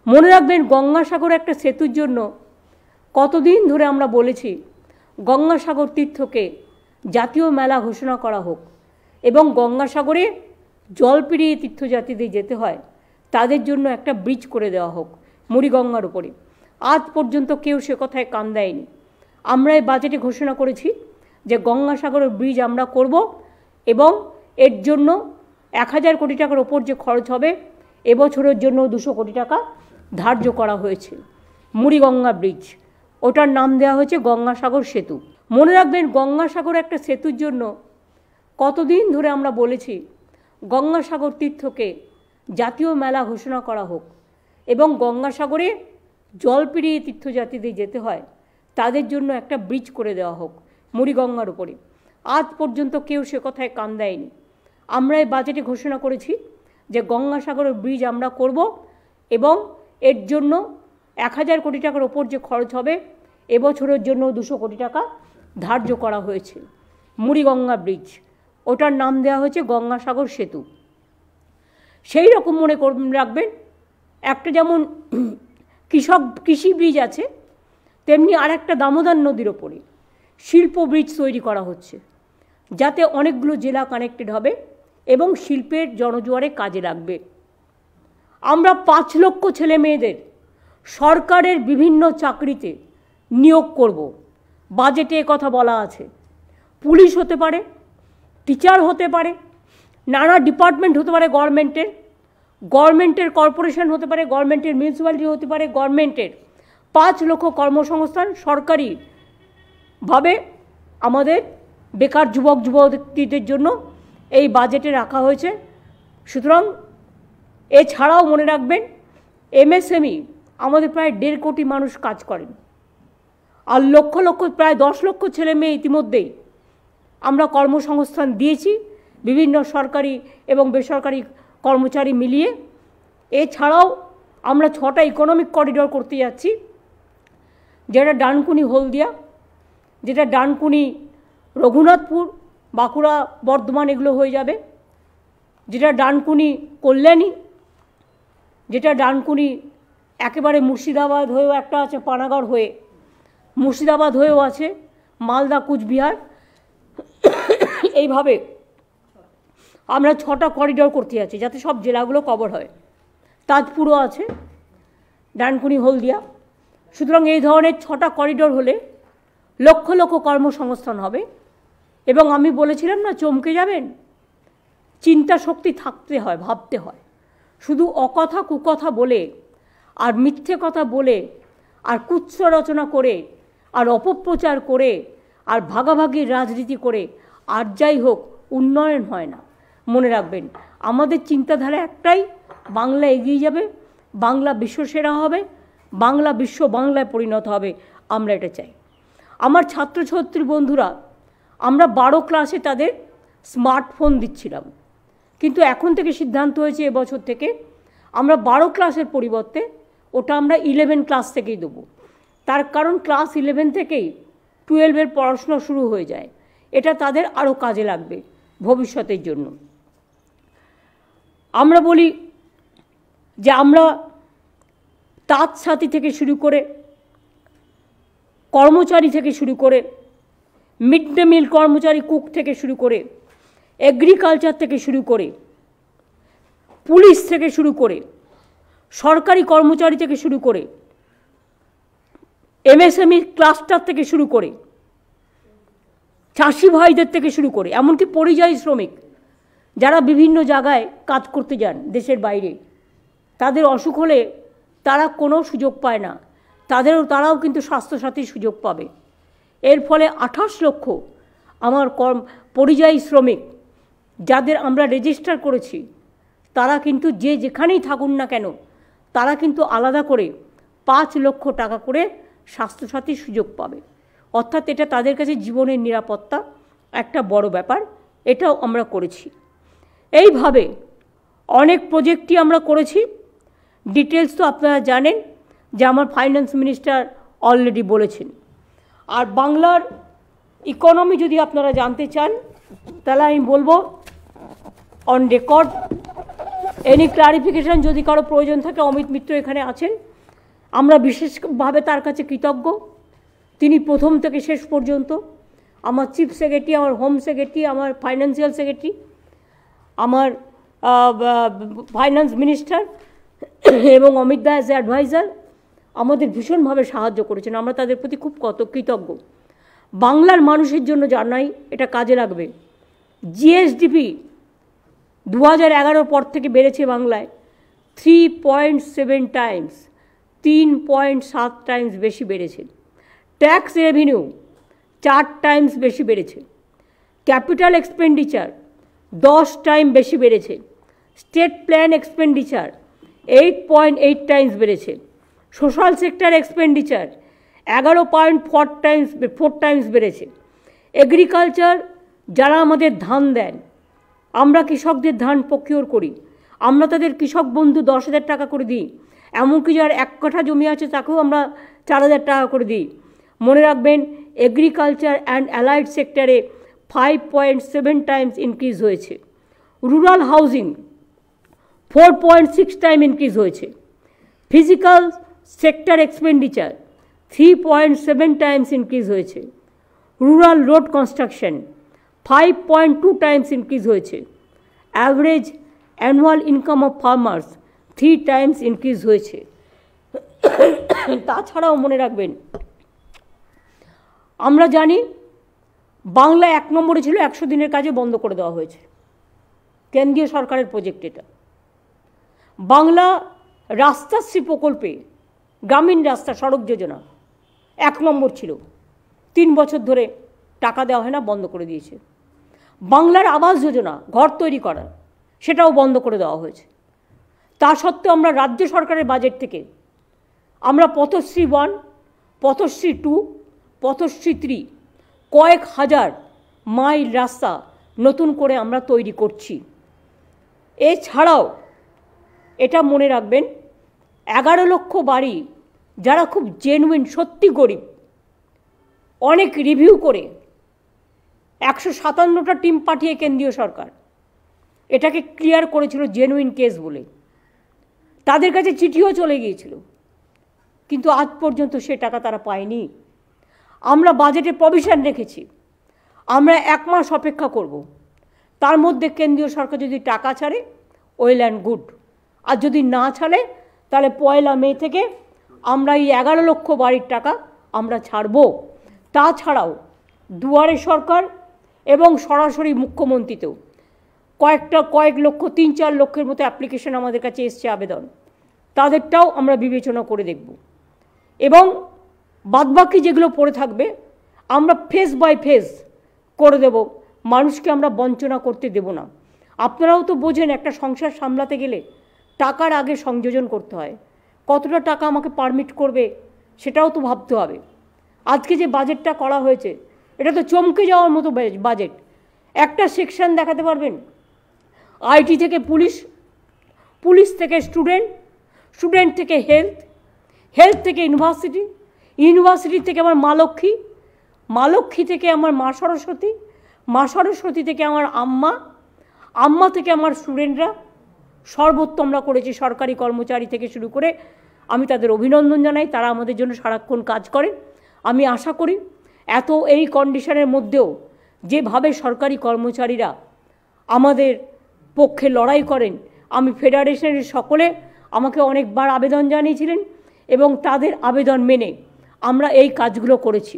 মনে রাখবেন গঙ্গাসাগর একটা সেতুর জন্য কতদিন ধরে আমরা বলেছি গঙ্গাসাগর তীর্থকে জাতীয় মেলা ঘোষণা করা হোক এবং গঙ্গাসাগরে জল পেরিয়ে তীর্থযাত্রীদের যেতে হয় তাদের জন্য একটা ব্রিজ করে দেওয়া হোক মুড়িগঙ্গার উপরে। আজ পর্যন্ত কেউ সে কথায় কান দেয়নি। আমরা এই বাজেটে ঘোষণা করেছি যে গঙ্গাসাগরের ব্রিজ আমরা করব এবং এর জন্য 1000 কোটি টাকার ওপর যে খরচ হবে এবছরের জন্য 200 কোটি টাকা ধার্য করা হয়েছে। মুড়িগঙ্গা ব্রিজ, ওটার নাম দেওয়া হয়েছে গঙ্গাসাগর সেতু। মনে রাখবেন গঙ্গাসাগর একটা সেতুর জন্য কতদিন ধরে আমরা বলেছি গঙ্গাসাগর তীর্থকে জাতীয় মেলা ঘোষণা করা হোক এবং গঙ্গাসাগরে জল পেরিয়ে তীর্থযাত্রীদের যেতে হয় তাদের জন্য একটা ব্রিজ করে দেওয়া হোক মুড়িগঙ্গার উপরে। আজ পর্যন্ত কেউ সে কথায় কান দেয়নি। আমরা এই বাজেটে ঘোষণা করেছি যে গঙ্গাসাগরের ব্রিজ আমরা করব এবং এর জন্য 1000 কোটি টাকার ওপর যে খরচ হবে এবছরের জন্য 200 কোটি টাকা ধার্য করা হয়েছে। মুড়িগঙ্গা ব্রিজ, ওটার নাম দেওয়া হয়েছে গঙ্গাসাগর সেতু। সেই রকম মনে রাখবেন একটা যেমন কৃষি ব্রিজ আছে, তেমনি আরেকটা দামোদর নদীর ওপরে শিল্প ব্রিজ তৈরি করা হচ্ছে যাতে অনেকগুলো জেলা কানেক্টেড হবে এবং শিল্পের জনজোয়ারে কাজে লাগবে। আমরা 5 লক্ষ ছেলে মেয়েদের সরকারের বিভিন্ন চাকরিতে নিয়োগ করব। বাজেটে কথা বলা আছে। পুলিশ হতে পারে, টিচার হতে পারে, নানা ডিপার্টমেন্ট হতে পারে, গভর্নমেন্টের কর্পোরেশন হতে পারে, গভর্নমেন্টের মিউনিসিপ্যালিটি হতে পারে, গভর্নমেন্টের 5 লক্ষ কর্মসংস্থান সরকারিভাবে আমাদের বেকার যুবক যুবতীদের জন্য এই বাজেটে রাখা হয়েছে। সুতরাং এছাড়াও মনে রাখবেন এমএসএমই আমাদের প্রায় 1.5 কোটি মানুষ কাজ করেন আর লক্ষ লক্ষ প্রায় 10 লক্ষ ছেলে মেয়ে ইতিমধ্যেই আমরা কর্মসংস্থান দিয়েছি বিভিন্ন সরকারি এবং বেসরকারি কর্মচারী মিলিয়ে। এছাড়াও আমরা 6টা ইকোনমিক করিডোর করতে যাচ্ছি, যেটা ডানকুনি হলদিয়া, যেটা ডানকুনি রঘুনাথপুর, বাঁকুড়া, বর্ধমান এগুলো হয়ে যাবে, যেটা ডানকুনি কল্যাণী, যেটা ডানকুনি একেবারে মুর্শিদাবাদ হয়েও একটা আছে, পানাগড় হয়ে মুর্শিদাবাদ হয়েও আছে, মালদা, কুচবিহার, এইভাবে আমরা 6টা করিডোর করতে যাচ্ছি যাতে সব জেলাগুলো কভার হয়। তাজপুরও আছে, ডানকুনি হলদিয়া। সুতরাং এই ধরনের 6টা করিডোর হলে লক্ষ লক্ষ কর্মসংস্থান হবে। এবং আমি বলেছিলাম না, চমকে যাবেন, চিন্তা শক্তি থাকতে হয়, ভাবতে হয়। শুধু অকথা কুকথা বলে আর মিথ্যে কথা বলে আর কুৎস রচনা করে আর অপপ্রচার করে আর ভাগাভাগির রাজনীতি করে আর যাই হোক উন্নয়ন হয় না। মনে রাখবেন আমাদের চিন্তাধারা একটাই, বাংলা এগিয়ে যাবে, বাংলা বিশ্বসেরা হবে, বাংলা বিশ্ব বাংলায় পরিণত হবে। আমরা এটা চাই। আমার ছাত্রছাত্রী বন্ধুরা, আমরা 12 ক্লাসে তাদের স্মার্টফোন দিচ্ছিলাম, কিন্তু এখন থেকে সিদ্ধান্ত হয়েছে এবছর থেকে আমরা 12 ক্লাসের পরিবর্তে ওটা আমরা 11 ক্লাস থেকেই দেবো। তার কারণ ক্লাস 11 থেকেই 12-এর পড়াশোনা শুরু হয়ে যায়। এটা তাদের আরও কাজে লাগবে ভবিষ্যতের জন্য। আমরা বলি যে আমরা তাঁত সাথী থেকে শুরু করে, কর্মচারী থেকে শুরু করে, মিড ডে মিল কর্মচারী, কুক থেকে শুরু করে, এগ্রিকালচার থেকে শুরু করে, পুলিশ থেকে শুরু করে, সরকারি কর্মচারী থেকে শুরু করে, এমএসএমই ক্লাস্টার থেকে শুরু করে, চাষি ভাইদের থেকে শুরু করে, এমনকি পরিযায়ী শ্রমিক যারা বিভিন্ন জায়গায় কাজ করতে যান দেশের বাইরে, তাদের অসুখ হলে তারা কোনো সুযোগ পায় না, তারাও কিন্তু স্বাস্থ্যসাথীর সুযোগ পাবে। এর ফলে 28 লক্ষ আমার পরিযায়ী শ্রমিক যাদের আমরা রেজিস্টার করেছি, তারা কিন্তু যে যেখানেই থাকুন না কেন তারা কিন্তু আলাদা করে 5 লক্ষ টাকা করে স্বাস্থ্যসাথীর সুযোগ পাবে। অর্থাৎ এটা তাদের কাছে জীবনের নিরাপত্তা একটা বড় ব্যাপার। এটাও আমরা করেছি। এইভাবে অনেক প্রজেক্টই আমরা করেছি। ডিটেলস তো আপনারা জানেন যে আমার ফাইন্যান্স মিনিস্টার অলরেডি বলেছেন। আর বাংলার ইকোনমি যদি আপনারা জানতে চান তাহলে আমি বলবো অন রেকর্ড এনি ক্লারিফিকেশন যদি কারো প্রয়োজন থাকে, অমিত মিত্র এখানে আছেন, আমরা বিশেষভাবে তার কাছে কৃতজ্ঞ। তিনি প্রথম থেকে শেষ পর্যন্ত আমার চিফ সেক্রেটারি, আমার হোম সেক্রেটারি, আমার ফাইন্যান্সিয়াল সেক্রেটারি, আমার ফাইন্যান্স মিনিস্টার এবং অমিত দা অ্যাজ এ অ্যাডভাইজার আমাদের ভীষণভাবে সাহায্য করেছেন। আমরা তাদের প্রতি খুব কৃতজ্ঞ। বাংলার মানুষের জন্য জানাই, এটা কাজে লাগবে। জিএসডিপি 2011 পর থেকে বেড়েছে বাংলায় 3.7 টাইমস, 3.7 টাইমস বেশি বেড়েছে। ট্যাক্স রেভিনিউ 4 টাইমস বেশি বেড়েছে। ক্যাপিটাল এক্সপেন্ডিচার 10 টাইম বেশি বেড়েছে। স্টেট প্ল্যান এক্সপেন্ডিচার 8.8 টাইমস বেড়েছে। সোশ্যাল সেক্টর এক্সপেন্ডিচার 11.4 টাইমস বেড়েছে। এগ্রিকালচার, যারা আমাদের ধান দেন, আমরা কৃষকদের ধান প্রকিওর করি, আমরা তাদের কৃষক বন্ধু 10,000 টাকা করে দিই। এমনকি যার 1 কাঠা জমি আছে তাকেও আমরা 4,000 টাকা করে দিই। মনে রাখবেন, এগ্রিকালচার অ্যান্ড অ্যালাইড সেক্টরে 5.7 টাইমস ইনক্রিজ হয়েছে। রুরাল হাউজিং 4.6 টাইম ইনক্রিজ হয়েছে। Physical sector expenditure 3.7 times increase হয়েছে। Rural road construction 5.2 times increase হয়েছে। Average annual income of farmers 3 times increase হয়েছে। তাছাড়াও মনে রাখবেন, আমরা জানি বাংলা 1 নম্বরে ছিল, 100 দিনের কাজে বন্ধ করে দেওয়া হয়েছে। কেন্দ্রীয় সরকারের প্রজেক্ট এটা। বাংলা রাস্তাশ্রী প্রকল্পে, গ্রামীণ রাস্তা সড়ক যোজনা 1 নম্বর ছিল, 3 বছর ধরে টাকা দেওয়া হয় না, বন্ধ করে দিয়েছে। বাংলার আবাস যোজনা, ঘর তৈরি করা, সেটাও বন্ধ করে দেওয়া হয়েছে। তা সত্ত্বেও আমরা রাজ্য সরকারের বাজেট থেকে আমরা পথশ্রী 1, পথশ্রী 2, পথশ্রী 3 কয়েক হাজার মাইল রাস্তা নতুন করে আমরা তৈরি করছি। এছাড়াও এটা মনে রাখবেন, 11 লক্ষ বাড়ি, যারা খুব জেনুইন, সত্যি গরিব, অনেক রিভিউ করে 157টা টিম পাঠিয়ে কেন্দ্রীয় সরকার এটাকে ক্লিয়ার করেছিল জেনুইন কেস বলে। তাদের কাছে চিঠিও চলে গিয়েছিল, কিন্তু আজ পর্যন্ত সে টাকা তারা পায়নি। আমরা বাজেটে প্রভিশন রেখেছি, আমরা 1 মাস অপেক্ষা করব, তার মধ্যে কেন্দ্রীয় সরকার যদি টাকা ছাড়ে ওয়েল অ্যান্ড গুড, আর যদি না ছাড়ে তাহলে 1 মে থেকে আমরা এই 11 লক্ষ বাড়ির টাকা আমরা ছাড়ব। তাছাড়াও দুয়ারে সরকার এবং সরাসরি মুখ্যমন্ত্রীতেও কয়েক লক্ষ, 3-4 লক্ষের মতো অ্যাপ্লিকেশন আমাদের কাছে এসছে, আবেদন, তাদেরটাও আমরা বিবেচনা করে দেখব। এবং বাদবাকি যেগুলো পড়ে থাকবে আমরা ফেজ বাই ফেজ করে দেব, মানুষকে আমরা বঞ্চনা করতে দেব না। আপনারাও তো বোঝেন, একটা সংসার সামলাতে গেলে টাকার আগে সংযোজন করতে হয়। কতটা টাকা আমাকে পারমিট করবে সেটাও তো ভাবতে হবে। আজকে যে বাজেটটা করা হয়েছে এটা তো চমকে যাওয়ার মতো বাজেট। একটা সেকশন দেখাতে পারবেন আইটি থেকে পুলিশ, পুলিশ থেকে স্টুডেন্ট, স্টুডেন্ট থেকে হেলথ, হেলথ থেকে ইউনিভার্সিটি, ইউনিভার্সিটি থেকে আমার মা লক্ষ্মী, মা লক্ষ্মী থেকে আমার মা সরস্বতী, মা সরস্বতী থেকে আমার আম্মা, আম্মা থেকে আমার স্টুডেন্টরা। সর্বোত্তম আমরা করেছি। সরকারি কর্মচারী থেকে শুরু করে আমি তাদের অভিনন্দন জানাই, তারা আমাদের জন্য সারাক্ষণ কাজ করে। আমি আশা করি এই কন্ডিশনের মধ্যেও যেভাবে সরকারি কর্মচারীরা আমাদের পক্ষে লড়াই করেন, আমি ফেডারেশনের সকলে আমাকে অনেকবার আবেদন জানিয়েছিলেন এবং তাদের আবেদন মেনে আমরা এই কাজগুলো করেছি।